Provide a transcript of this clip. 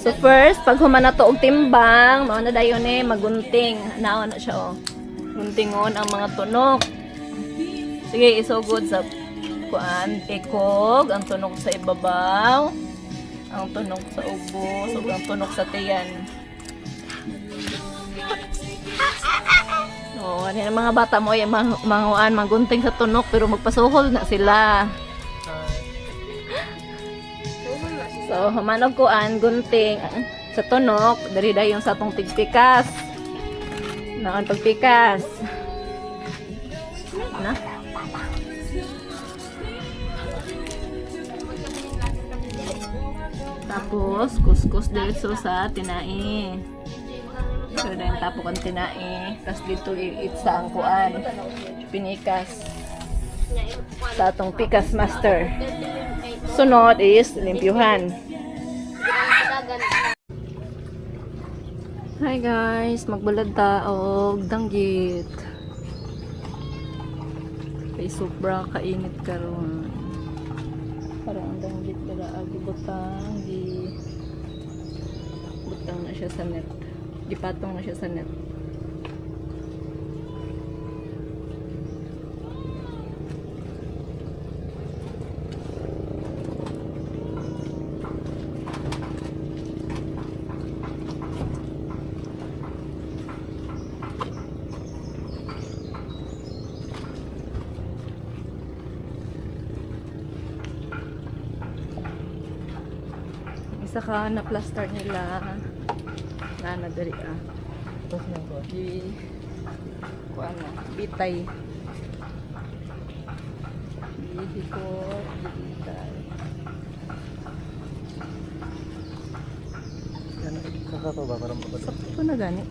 So first, pag humana to og timbang, mao na dayon magunting. Naon na siya oh. Guntingon ang mga tunok. Sige, isugod sa kuan, ikog, ang tunok sa ibabaw, ang tunok sa ubos, ug ang tunok sa tiyan. Oh, ano yung mga bata mo ay manguan, magunting sa tunok pero magpasuhol na sila. So, humanog kuan, gunting sa tunok, dari dayon sa atong tigpikas. Naon pagpikas. Na? Tapos, kuskus dito sa tinai. So, dahil tapo kang tinai. Tapos dito itsa ang kuan. Pinikas. Sa atong pikas master. Sunod is limpyuhan. Hi guys, magbulad ta og danggit. Kay sobra kainit karon. Para ang danggit para agibutang butang na siya sa net. Gipatong na siya sa net. Isa ka na plaster nila na dali tapos na ko kuan na bitay bihikot bitay Saka to ba para mabasa? sakto na gani